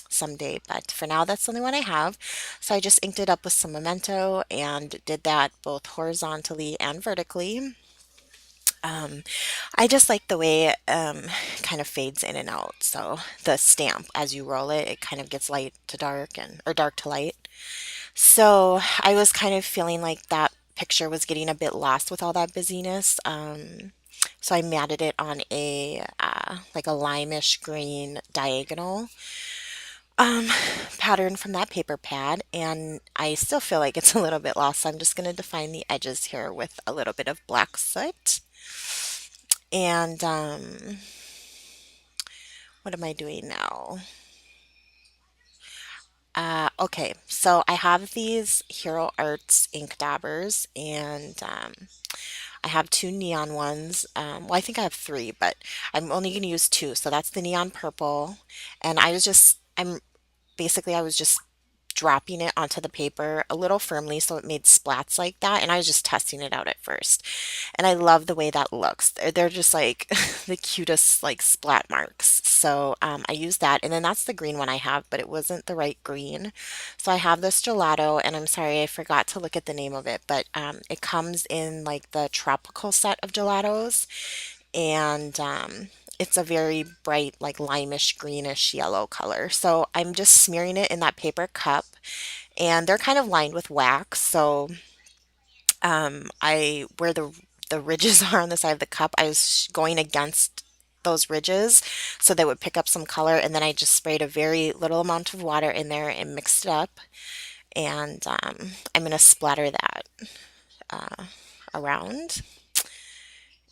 someday, but for now, that's the only one I have. So I just inked it up with some Memento and did that both horizontally and vertically. Um, I just like the way it kind of fades in and out. So the stamp, as you roll it, it kind of gets light to dark and or dark to light. So I was kind of feeling like that picture was getting a bit lost with all that busyness. So I matted it on a like a limeish green diagonal um, pattern from that paper pad, and I still feel like it's a little bit lost. So I'm just going to define the edges here with a little bit of black soot. And what am I doing now? Okay, so I have these Hero Arts ink dabbers, and I have two neon ones. Well, I think I have three, but I'm only going to use two. So that's the neon purple, and I was just dropping it onto the paper a little firmly so it made splats like that, and I was just testing it out at first. And I love the way that looks. They're just like the cutest like splat marks. So I used that, and then that's the green one I have, but it wasn't the right green. So I have this gelato, and I'm sorry I forgot to look at the name of it, but it comes in like the tropical set of gelatos, and it's a very bright, like limeish greenish yellow color. So I'm just smearing it in that paper cup, and they're kind of lined with wax. So I where the ridges are on the side of the cup, I was going against those ridges so they would pick up some color, and then I just sprayed a very little amount of water in there and mixed it up, and I'm gonna splatter that around,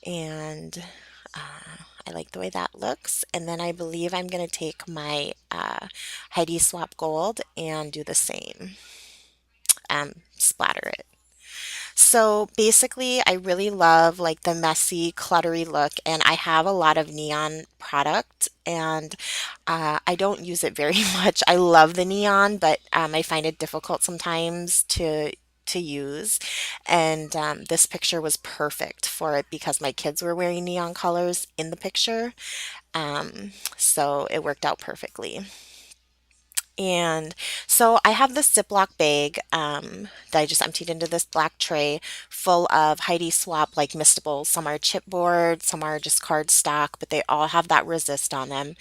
and I like the way that looks. And then I believe I'm going to take my Heidi Swap Gold and do the same, splatter it. So basically, I really love like the messy, cluttery look, and I have a lot of neon product, and I don't use it very much. I love the neon, but I find it difficult sometimes to use. And this picture was perfect for it because my kids were wearing neon colors in the picture, so it worked out perfectly. And so I have this Ziploc bag that I just emptied into this black tray full of Heidi Swapp like mistables. Some are chipboard, some are just cardstock, but they all have that resist on them.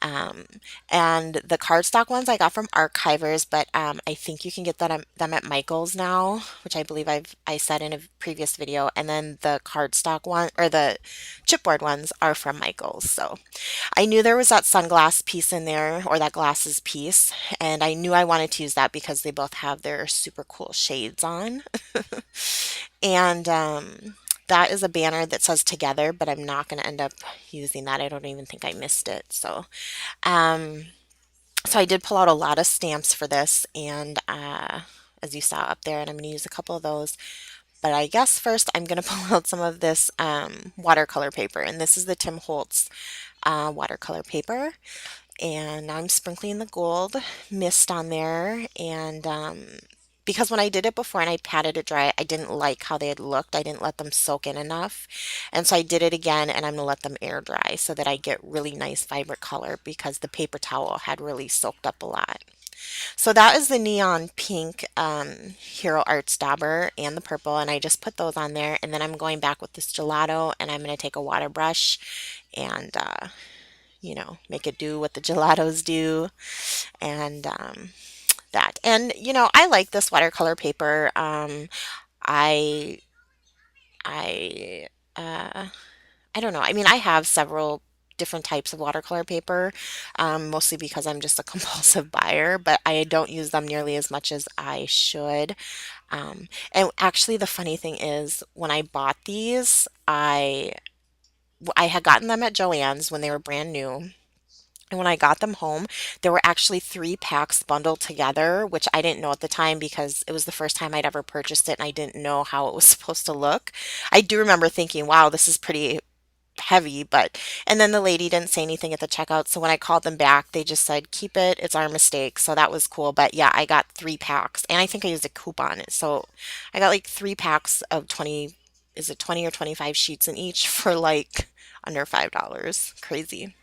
Um, and the cardstock ones I got from Archivers, but I think you can get them at Michael's now, which I believe I said in a previous video. And then the cardstock one or the chipboard ones are from Michael's. So I knew there was that sunglass piece in there, or that glasses piece, and I knew I wanted to use that because they both have their super cool shades on. And that is a banner that says together, but I'm not going to end up using that. I don't even think I missed it. Um, so I did pull out a lot of stamps for this, and as you saw up there, and I'm going to use a couple of those. But I guess first I'm going to pull out some of this watercolor paper, and this is the Tim Holtz watercolor paper, and I'm sprinkling the gold mist on there. And because when I did it before and I patted it dry, I didn't like how they had looked. I didn't let them soak in enough, and so I did it again, and I'm gonna let them air dry so that I get really nice vibrant color because the paper towel had really soaked up a lot. So that is the neon pink Hero Arts dauber and the purple, and I just put those on there, and then I'm going back with this gelato, and I'm going to take a water brush and make it do what the gelatos do, and that. And I like this watercolor paper. I I uh, I don't know. I mean, I have several different types of watercolor paper, mostly because I'm just a compulsive buyer, but I don't use them nearly as much as I should. And actually, the funny thing is, when I bought these, I had gotten them at Joann's when they were brand new. And when I got them home, there were actually three packs bundled together, which I didn't know at the time because it was the first time I'd ever purchased it and I didn't know how it was supposed to look. I do remember thinking, wow, this is pretty heavy, but and then the lady didn't say anything at the checkout. So when I called them back, they just said, keep it, it's our mistake. So that was cool. But yeah, I got three packs and I think I used a coupon. So I got like three packs of 20, is it 20 or 25 sheets in each for like under $5. Crazy.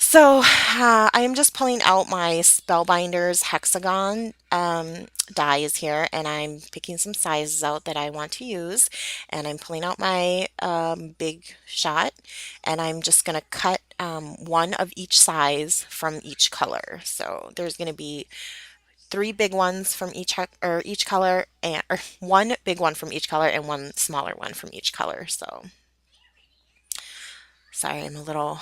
So I am just pulling out my Spellbinders hexagon dies here, and I'm picking some sizes out that I want to use, and I'm pulling out my big shot, and I'm just going to cut one of each size from each color. So there's going to be three big ones from each color, and or one big one from each color and one smaller one from each color. So sorry, I'm a little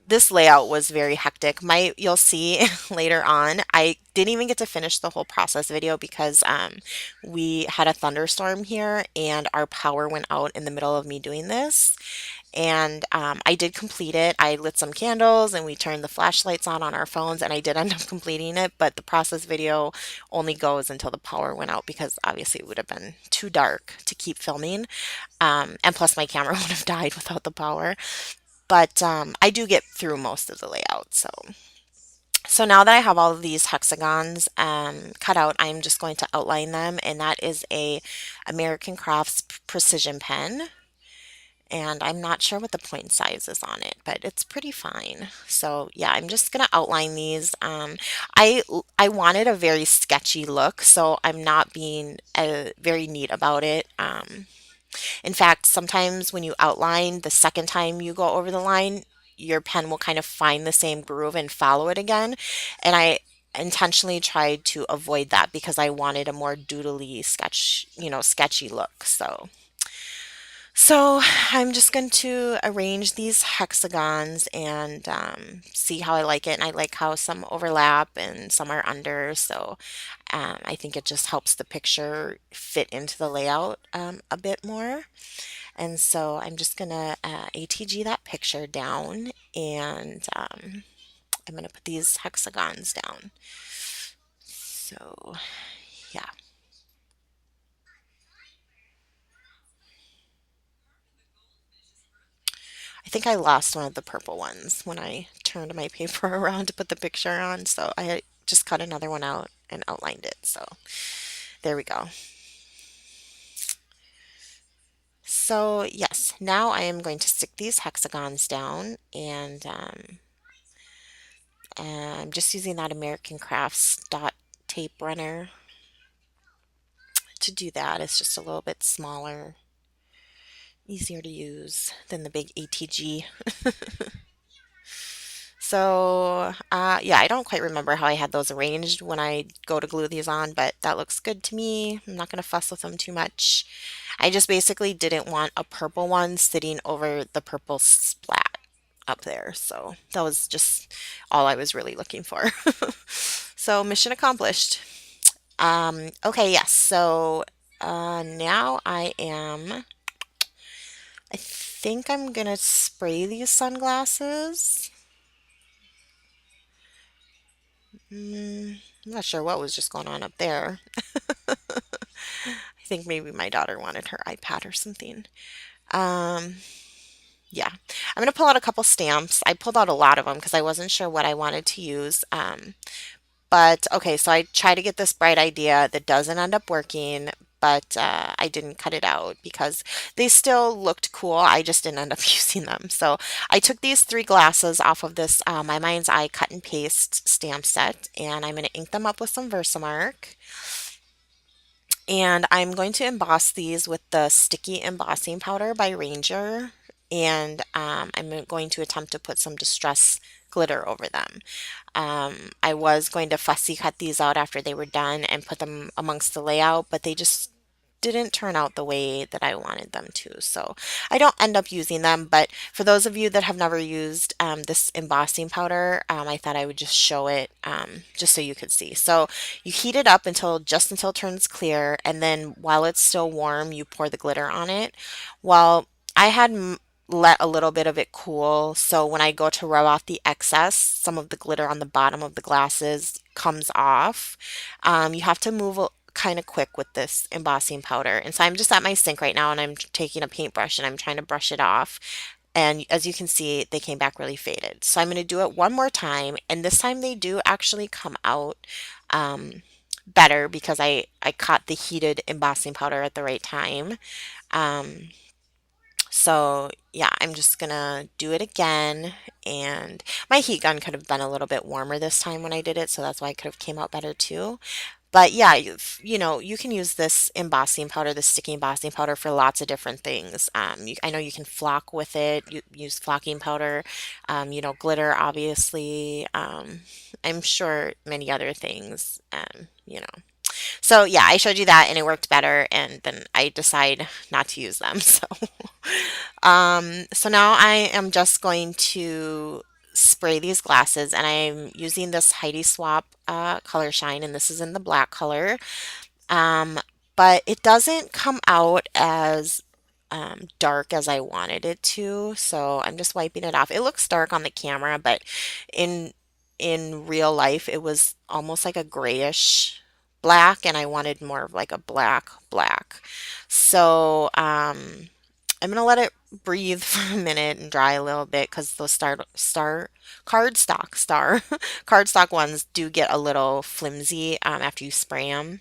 this layout was very hectic. You'll see later on, I didn't even get to finish the whole process video because we had a thunderstorm here and our power went out in the middle of me doing this. And I did complete it. I lit some candles and we turned the flashlights on our phones, and I did end up completing it. But the process video only goes until the power went out because obviously it would have been too dark to keep filming. And plus, my camera would have died without the power. But I do get through most of the layout. So now that I have all of these hexagons cut out, I'm just going to outline them, and that is a American Crafts precision pen. And I'm not sure what the point size is on it, but it's pretty fine. So yeah, I'm just gonna outline these. I wanted a very sketchy look, so I'm not being very neat about it. In fact, sometimes when you outline, the second time you go over the line, your pen will kind of find the same groove and follow it again. And I intentionally tried to avoid that because I wanted a more doodly sketchy look. So I'm just going to arrange these hexagons and see how I like it. And I like how some overlap and some are under. So I think it just helps the picture fit into the layout a bit more. And so I'm just gonna ATG that picture down, and I'm gonna put these hexagons down. So yeah, I think I lost one of the purple ones when I turned my paper around to put the picture on. So I just cut another one out and outlined it. So there we go. So yes, now I am going to stick these hexagons down, and I'm just using that American Crafts dot tape runner to do that. It's just a little bit smaller, easier to use than the big ATG. So, yeah, I don't quite remember how I had those arranged when I go to glue these on, but that looks good to me. I'm not going to fuss with them too much. I just basically didn't want a purple one sitting over the purple splat up there. So that was just all I was really looking for. So mission accomplished. Okay, yes. So now I think I'm gonna spray these sunglasses. I'm not sure what was just going on up there. I think maybe my daughter wanted her iPad or something. Um, yeah, I'm gonna pull out a couple stamps. I pulled out a lot of them because I wasn't sure what I wanted to use. But okay, so I try to get this bright idea that doesn't end up working, but I didn't cut it out because they still looked cool. I just didn't end up using them. So I took these three glasses off of this My Mind's Eye cut and paste stamp set, and I'm going to ink them up with some Versamark. And I'm going to emboss these with the sticky embossing powder by Ranger. And I'm going to attempt to put some distress glitter over them. I was going to fussy cut these out after they were done and put them amongst the layout, but they just didn't turn out the way that I wanted them to. So I don't end up using them, but for those of you that have never used this embossing powder, I thought I would just show it just so you could see. So you heat it up until it turns clear, and then while it's still warm, you pour the glitter on it. Well, I had let a little bit of it cool, so when I go to rub off the excess, some of the glitter on the bottom of the glasses comes off. You have to move kind of quick with this embossing powder. And so I'm just at my sink right now and I'm taking a paintbrush and I'm trying to brush it off. And as you can see, they came back really faded. So I'm going to do it one more time. And this time they do actually come out better because I caught the heated embossing powder at the right time. Um, So yeah, I'm just gonna do it again. And my heat gun could have been a little bit warmer this time when I did it, so that's why it could have came out better too. But yeah, you know, you can use this embossing powder, this sticky embossing powder for lots of different things. I know you can flock with it, use flocking powder, you know, glitter, obviously. I'm sure many other things, you know. So yeah, I showed you that and it worked better, and then I decide not to use them. So now I am just going to spray these glasses, and I'm using this Heidi Swap color shine, and this is in the black color. Um, but it doesn't come out as dark as I wanted it to, so I'm just wiping it off. It looks dark on the camera, but in in real life it was almost like a grayish black, and I wanted more of like a black black. So I'm gonna let it breathe for a minute and dry a little bit because those star cardstock ones do get a little flimsy after you spray them.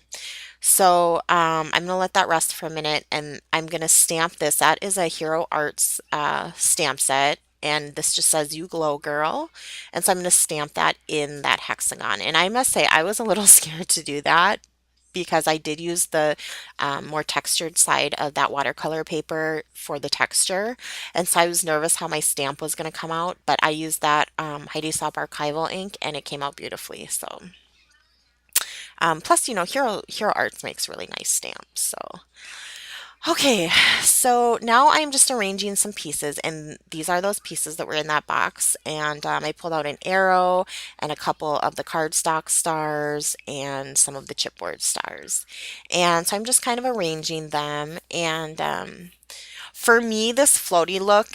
So I'm gonna let that rest for a minute, and I'm gonna stamp this. That is a Hero Arts stamp set, and this just says "You Glow, Girl," and so I'm gonna stamp that in that hexagon. And I must say, I was a little scared to do that because I did use the more textured side of that watercolor paper for the texture, and so I was nervous how my stamp was gonna come out. But I used that Heidi Swapp archival ink, and it came out beautifully. So. Plus, you know, Hero Arts makes really nice stamps. So, okay, so now I'm just arranging some pieces, and these are those pieces that were in that box. And I pulled out an arrow and a couple of the cardstock stars and some of the chipboard stars. And so I'm just kind of arranging them. And for me, this floaty look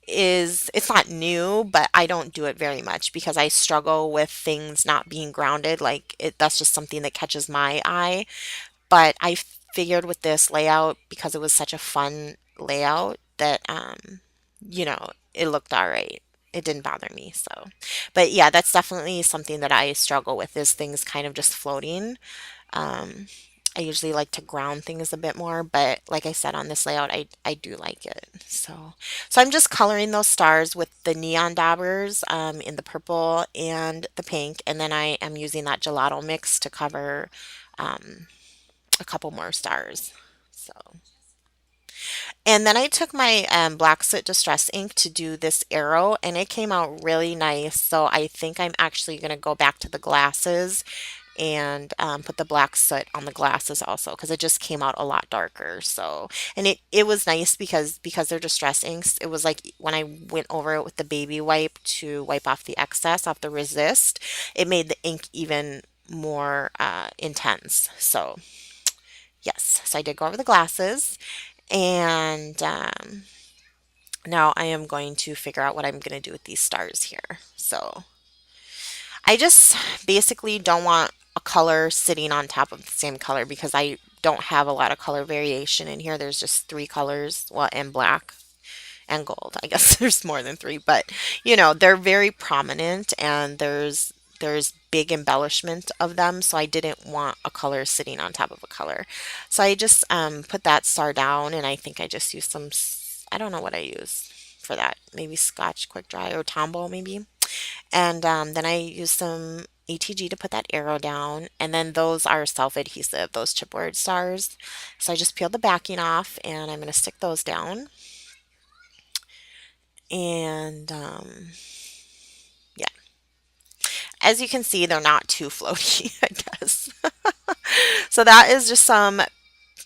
is it's not new, but I don't do it very much because I struggle with things not being grounded. Like it, that's just something that catches my eye. But I figured with this layout, because it was such a fun layout, that you know, it looked all right. It didn't bother me. So, but yeah, that's definitely something that I struggle with is things kind of just floating. Um, I usually like to ground things a bit more, but like I said on this layout, I do like it. So I'm just coloring those stars with the neon daubers in the purple and the pink, and then I am using that gelato mix to cover um, a couple more stars. So, and then I took my black soot distress ink to do this arrow, and it came out really nice. So I think I'm actually going to go back to the glasses and put the black soot on the glasses also because it just came out a lot darker. So, and it was nice because they're distress inks. It was like when I went over it with the baby wipe to wipe off the excess off the resist, it made the ink even more intense. So, yes, so I did go over the glasses, and now I am going to figure out what I'm going to do with these stars here. So, I just basically don't want a color sitting on top of the same color because I don't have a lot of color variation in here. There's just three colors, well, and black and gold. I guess there's more than three, but you know, they're very prominent and there's big embellishment of them, so I didn't want a color sitting on top of a color. So I just put that star down, and I think I just used some I don't know what I used for that. Maybe Scotch Quick Dry or Tombow maybe. And then I use some ATG to put that arrow down. And then those are self-adhesive, those chipboard stars. So I just peeled the backing off and I'm going to stick those down. And yeah, as you can see, they're not too floaty, I guess. So that is just some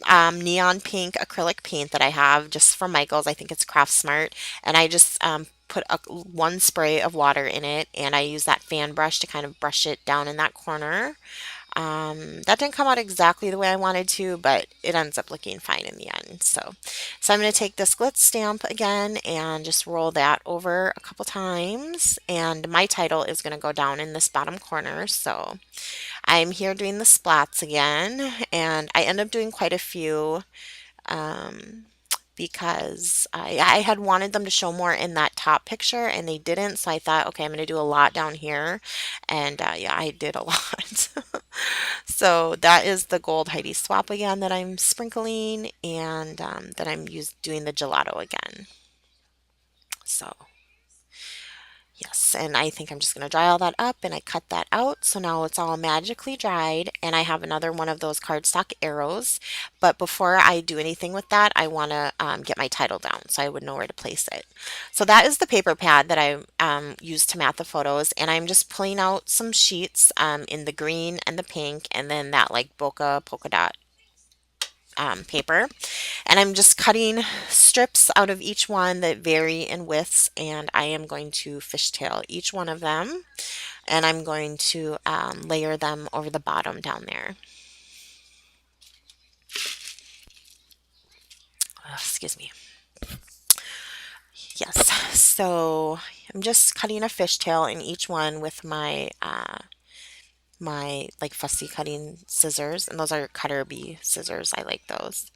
neon pink acrylic paint that I have just from Michaels. I think it's Craft Smart. And I just put one spray of water in it, and I use that fan brush to kind of brush it down in that corner. That didn't come out exactly the way I wanted to, but it ends up looking fine in the end. So I'm going to take this glitz stamp again and just roll that over a couple times. And my title is going to go down in this bottom corner. So I'm here doing the splats again, and I end up doing quite a few um, because I had wanted them to show more in that top picture and they didn't. So I thought, okay, I'm going to do a lot down here. And yeah, I did a lot. So that is the gold Heidi Swap again that I'm sprinkling, and then I'm doing the gelato again. So yes, and I think I'm just going to dry all that up, and I cut that out. So now it's all magically dried, and I have another one of those cardstock arrows. But before I do anything with that, I want to get my title down so I would know where to place it. So that is the paper pad that I used to mat the photos, and I'm just pulling out some sheets in the green and the pink, and then that like bokeh polka dot paper. And I'm just cutting strips out of each one that vary in widths, and I am going to fishtail each one of them, and I'm going to layer them over the bottom down there. Excuse me. Yes, so I'm just cutting a fishtail in each one with my like fussy cutting scissors, and those are Cutter Bee scissors. I like those.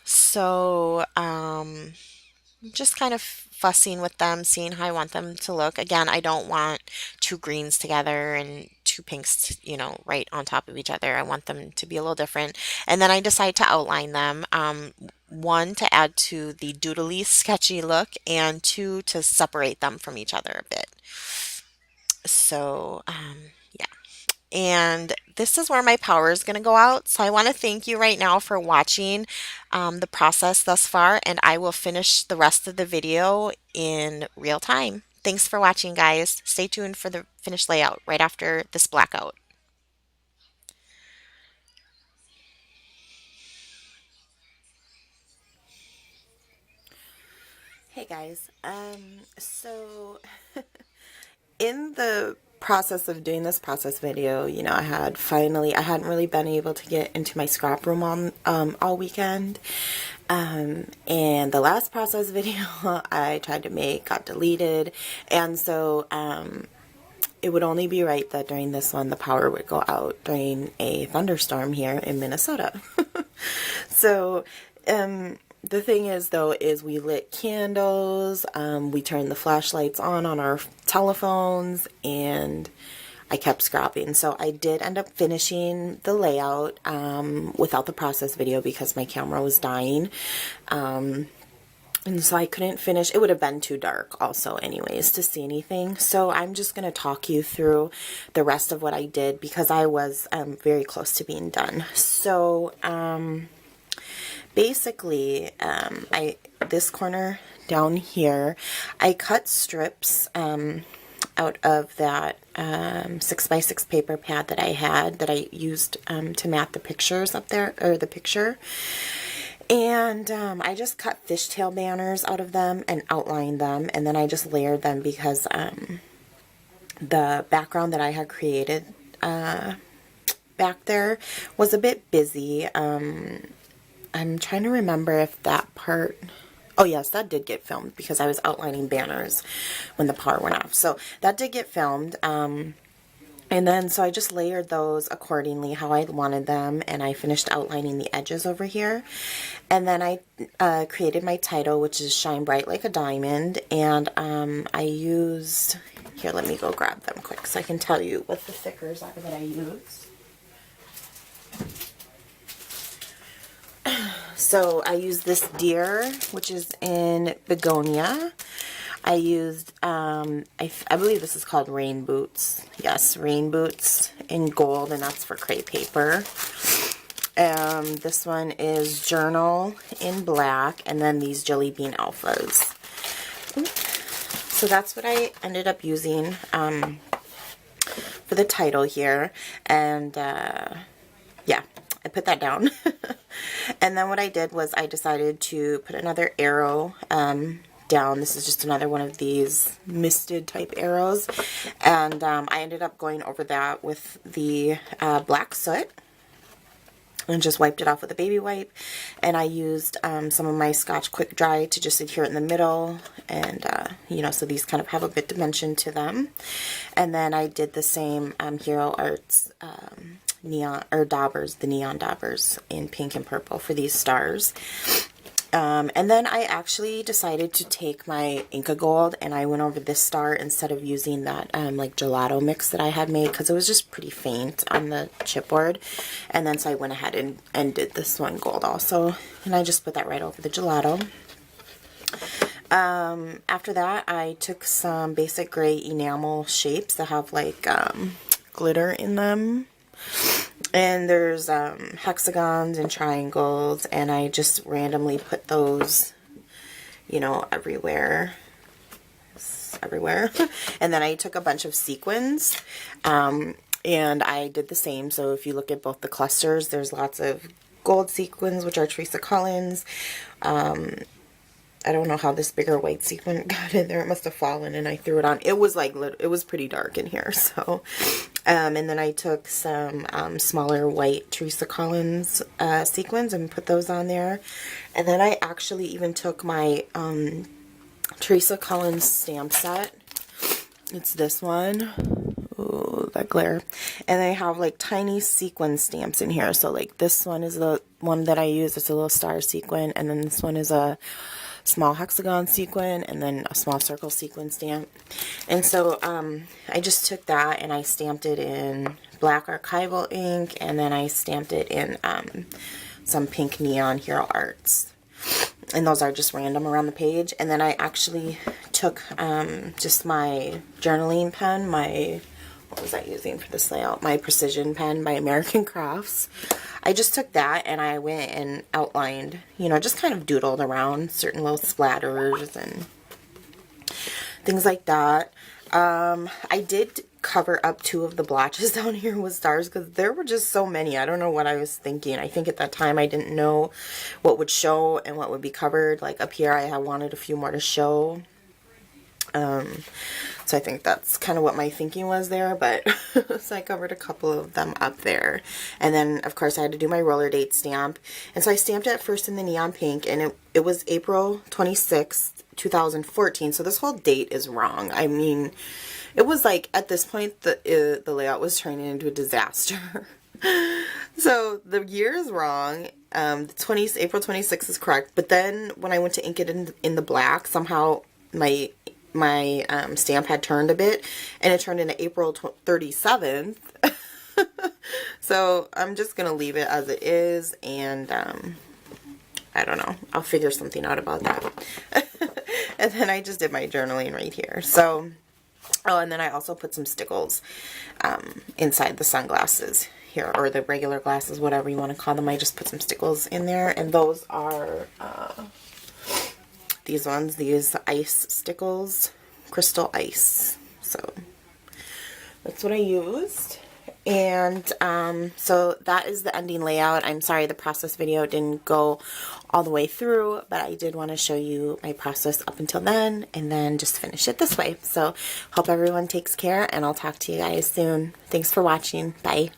So just kind of fussing with them, seeing how I want them to look. Again, I don't want two greens together and two pinks, you know, right on top of each other. I want them to be a little different. And then I decide to outline them. One, to add to the doodly sketchy look, and two, to separate them from each other a bit. So, yeah. And this is where my power is going to go out. So I want to thank you right now for watching the process thus far, and I will finish the rest of the video in real time. Thanks for watching, guys. Stay tuned for the finished layout right after this blackout. Hey guys, so in the process of doing this process video, you know, I hadn't really been able to get into my scrap room on all weekend. And the last process video I tried to make got deleted, and so it would only be right that during this one the power would go out during a thunderstorm here in Minnesota. So the thing is, though, is we lit candles, we turned the flashlights on our telephones, and I kept scrapping. So I did end up finishing the layout without the process video because my camera was dying. And so I couldn't finish. It would have been too dark also anyways to see anything. So I'm just going to talk you through the rest of what I did because I was very close to being done. So basically, this corner down here, I cut strips out of that 6x6 paper pad that I had that I used to mat the pictures up there, or the picture. And I just cut fishtail banners out of them and outlined them, and then I just layered them because the background that I had created back there was a bit busy. I'm trying to remember if that part... Oh yes, that did get filmed because I was outlining banners when the power went off. So that did get filmed. And then, so I just layered those accordingly how I wanted them, and I finished outlining the edges over here. And then I created my title, which is Shine Bright Like a Diamond, and I used... Here, let me go grab them quick so I can tell you what the stickers are that I used. So I used this deer, which is in begonia. I used, I believe this is called rain boots. Yes, rain boots in gold, and that's for crepe paper. This one is journal in black, and then these jelly bean alphas. So that's what I ended up using for the title here, and yeah, I put that down. And then what I did was I decided to put another arrow down. This is just another one of these misted type arrows, and I ended up going over that with the black soot and just wiped it off with a baby wipe. And I used some of my Scotch Quick Dry to just adhere it in the middle, and you know, so these kind of have a bit dimension to them. And then I did the same Hero Arts neon, or daubers, the neon daubers in pink and purple for these stars. And then I actually decided to take my Inca Gold, and I went over this star instead of using that like gelato mix that I had made, because it was just pretty faint on the chipboard. And then so I went ahead and did this one gold also, and I just put that right over the gelato. After that, I took some basic gray enamel shapes that have like glitter in them. And there's hexagons and triangles, and I just randomly put those, you know, everywhere. And then I took a bunch of sequins, and I did the same. So if you look at both the clusters, there's lots of gold sequins, which are Teresa Collins. I don't know how this bigger white sequin got in there. It must have fallen and I threw it on. It was like, it was pretty dark in here. So, and then I took some smaller white Teresa Collins sequins and put those on there. And then I actually even took my Teresa Collins stamp set. It's this one. Ooh, that glare. And I have like tiny sequin stamps in here. So like this one is the one that I use. It's a little star sequin. And then this one is a small hexagon sequin, and then a small circle sequin stamp. And so I just took that and I stamped it in black archival ink, and then I stamped it in some pink neon hero arts. And those are just random around the page. And then I actually took just my journaling pen, what was I using for this layout? My precision pen by American Crafts. I just took that and I went and outlined, you know, just kind of doodled around certain little splatters and things like that. I did cover up 2 of the blotches down here with stars because there were just so many. I don't know what I was thinking. I think at that time I didn't know what would show and what would be covered. Like up here I wanted a few more to show. So I think that's kind of what my thinking was there, but so I covered a couple of them up there. And then of course I had to do my roller date stamp. And so I stamped it first in the neon pink, and it was April 26th, 2014. So this whole date is wrong. I mean, it was like at this point the layout was turning into a disaster. So the year is wrong. April 26th is correct. But then when I went to ink it in the black, somehow my stamp had turned a bit, and it turned into April 37th. So I'm just gonna leave it as it is, and I don't know, I'll figure something out about that. And then I just did my journaling right here. So, oh, and then I also put some stickles inside the sunglasses here, or the regular glasses, whatever you want to call them. I just put some stickles in there, and those are these ones, these ice stickles, crystal ice. So that's what I used. And so that is the ending layout. I'm sorry the process video didn't go all the way through, but I did want to show you my process up until then, and then just finish it this way. So hope everyone takes care, and I'll talk to you guys soon. Thanks for watching. Bye.